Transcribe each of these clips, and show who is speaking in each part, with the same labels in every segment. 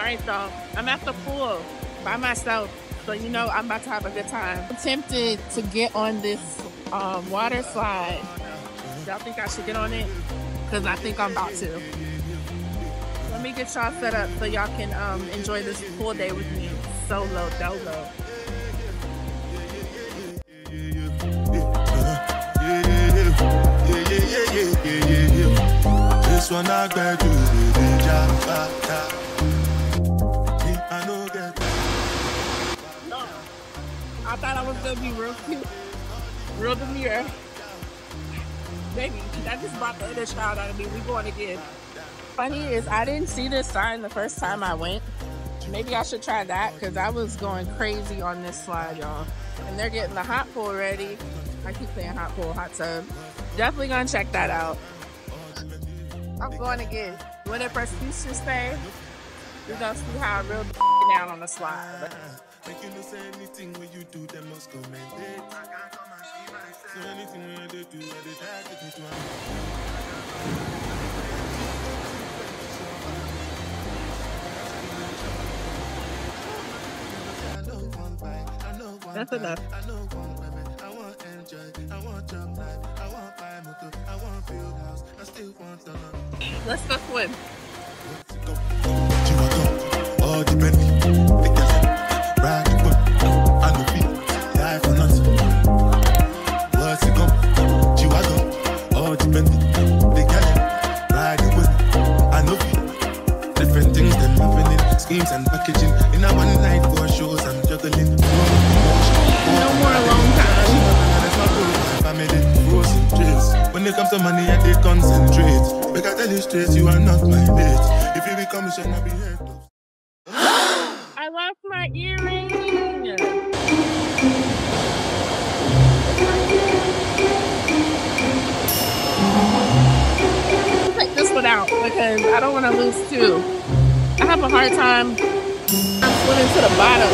Speaker 1: Alright, so I'm at the pool by myself, so you know I'm about to have a good time. I'm tempted to get on this water slide. Y'all think I should get on it? Because I think I'm about to. Let me get y'all set up so y'all can enjoy this pool day with me. Solo dolo.
Speaker 2: This one I got you.
Speaker 1: I thought I was gonna be real cute, real demure. Baby, that just brought the inner child out of me. We going again. Funny is, I didn't see this sign the first time I went. Maybe I should try that because I was going crazy on this slide, y'all. And they're getting the hot pool ready. I keep saying hot pool, hot tub. Definitely gonna check that out. I'm going again. What did Prestige say? We're gonna see how I real down on the slide.
Speaker 2: Making you say anything when you do, they must comment it. So anything when they do, they try to get one.
Speaker 1: That's enough.
Speaker 2: I want enjoy, I want job life, I want buy motor, I want build house, I still want to know.
Speaker 1: Let's go swim.
Speaker 2: All the Bentley, the gas, ride the whip, I no feel, die for nothing. What's it go? G-Wagon, all the Bentley, the gas, ride the whip, I no feel. Different things them happening, schemes and packaging. In a one night for shows, I'm juggling.
Speaker 1: No more alone time.
Speaker 2: When it comes to money, I they concentrate. Because I tell you straight, you are not my mate. If you become a shall not be hurt.
Speaker 1: I lost my earring. Take this one out because I don't want to lose two. I have a hard time swimming to the bottom.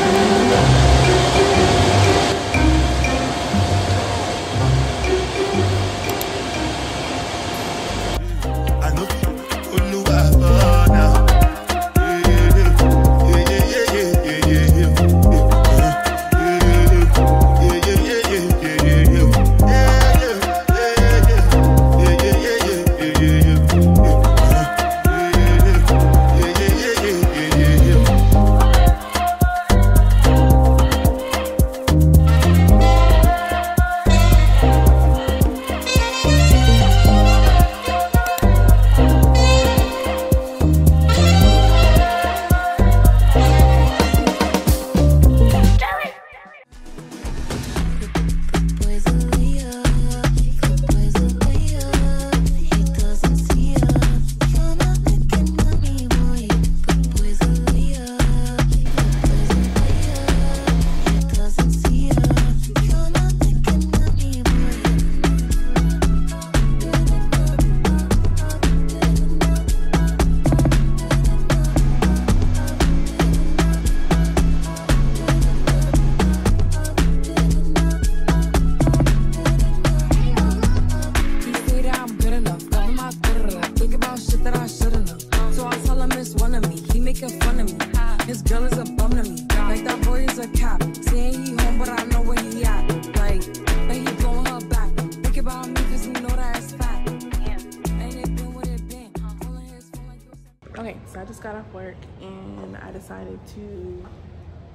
Speaker 1: Okay, so I just got off work and I decided to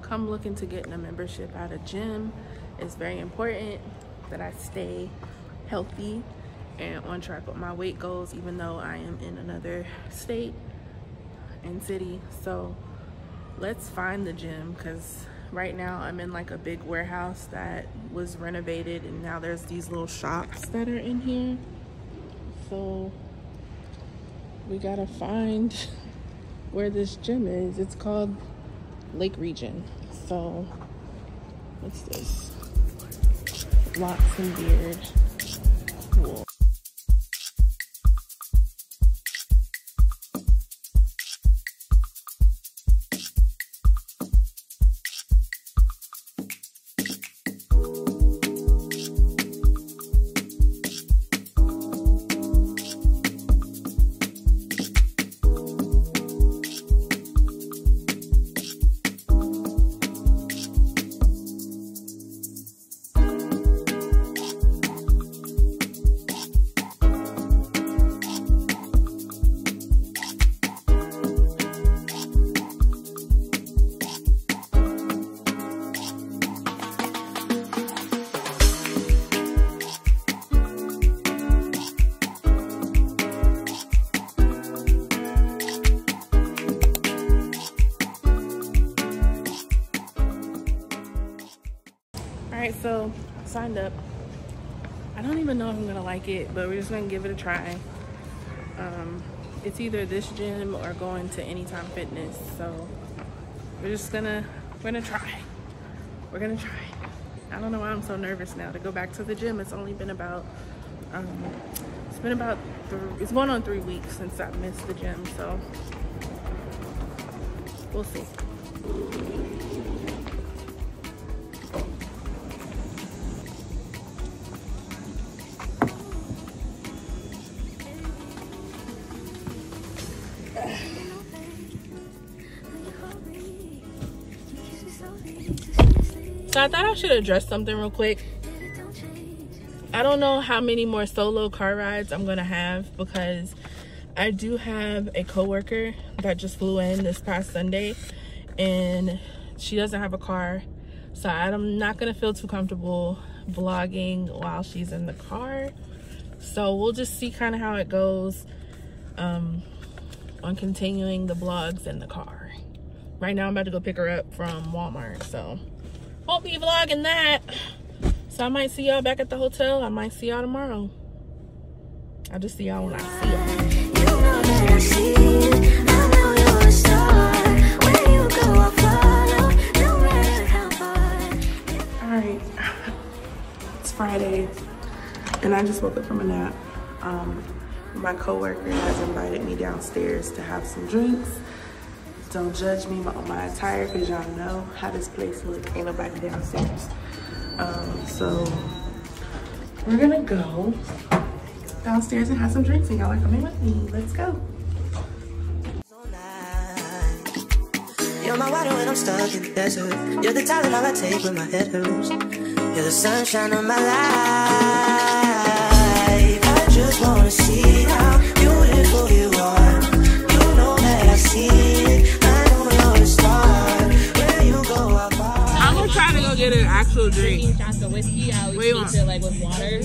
Speaker 1: come looking to getting a membership at a gym. It's very important that I stay healthy and on track with my weight goals, even though I am in another state and city. So let's find the gym, because right now I'm in like a big warehouse that was renovated and now there's these little shops that are in here. So we gotta find where this gym is. It's called Lake Region. So what's this? Locks and Beard. Cool. So I signed up. I don't even know if I'm gonna like it, but we're just gonna give it a try. It's either this gym or going to Anytime Fitness. So we're gonna try. We're gonna try. I don't know why I'm so nervous now to go back to the gym. It's only been about it's going on 3 weeks since I missed the gym, so we'll see. So I thought I should address something real quick. I don't know how many more solo car rides I'm gonna have, because I do have a coworker that just flew in this past Sunday and she doesn't have a car, so I'm not gonna feel too comfortable vlogging while she's in the car. So we'll just see kind of how it goes on continuing the vlogs in the car. Right now I'm about to go pick her up from Walmart, so won't be vlogging that. So I might see y'all back at the hotel. I might see y'all tomorrow. I'll just see y'all when I see y'all.
Speaker 3: You know that I see it. I know you're a star. Where you go, I follow. No matter how far.
Speaker 1: Alright. It's Friday and I just woke up from a nap. My coworker has invited me downstairs to have some drinks. Don't judge me on my attire, because y'all know how this place looks. Ain't nobody downstairs. So we're gonna go downstairs and have some drinks, and y'all are coming with me. Let's go.
Speaker 3: You're my water when I'm stuck in the desert. You're the talent all I take when my head hurts. You're the sunshine of my life. I just wanna see how beautiful you are. You know that I see it. I know you're a star. Where you go, I follow.
Speaker 1: I'm gonna try to go get an actual drink.
Speaker 4: Shots of whiskey, I always
Speaker 1: What
Speaker 4: keep it like with water.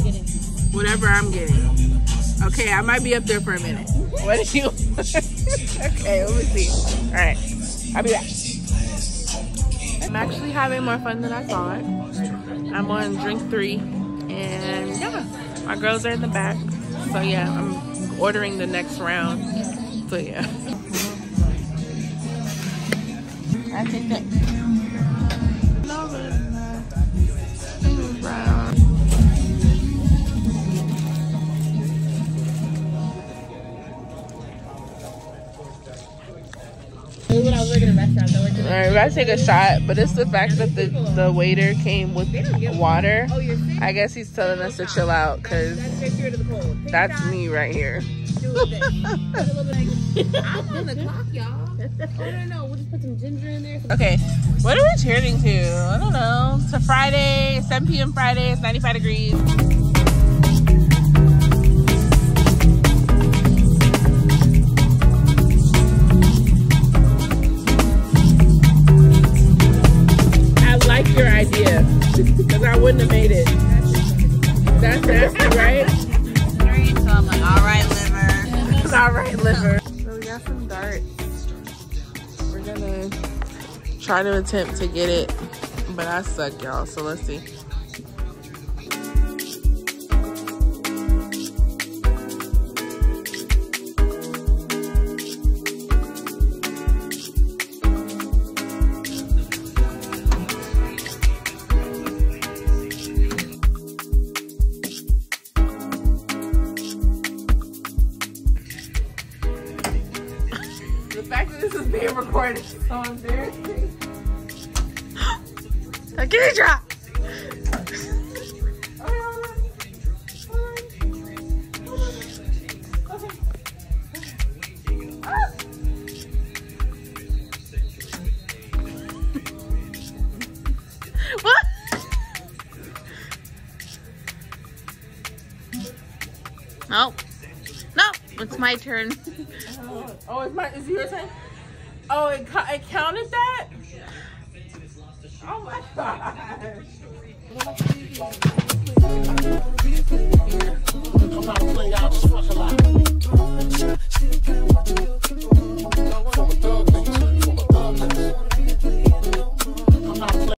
Speaker 1: Whatever I'm getting. Okay, I might be up there for a minute. What did you? Okay, let me see. All right, I'll be back. I'm actually having more fun than I thought. I'm on drink 3, and yeah, my girls are in the back. So yeah, I'm ordering the next round. So yeah. I think that.
Speaker 4: When I was working in a restaurant, I worked in
Speaker 1: Alright, we're about to take a shot, but it's the fact that the waiter came with water. I guess he's telling us to chill out, because that's me right here.
Speaker 4: I'm on the clock, y'all. Oh, no, we'll just put some ginger in there.
Speaker 1: Okay, what are we cheering to? I don't know. It's a Friday, 7 p.m. Friday, it's 95 degrees. Your idea, because I wouldn't have made it. That's nasty, right?
Speaker 4: So I'm like, all right, liver.
Speaker 1: All right, liver. So we got some darts. We're gonna try to attempt to get it, but I suck, y'all. So let's see. The fact that this is being recorded is so embarrassing. Give me a drop. What?
Speaker 4: Nope. Nope. It's my turn.
Speaker 1: Oh, is it your turn? Oh, it counted that? Oh my gosh.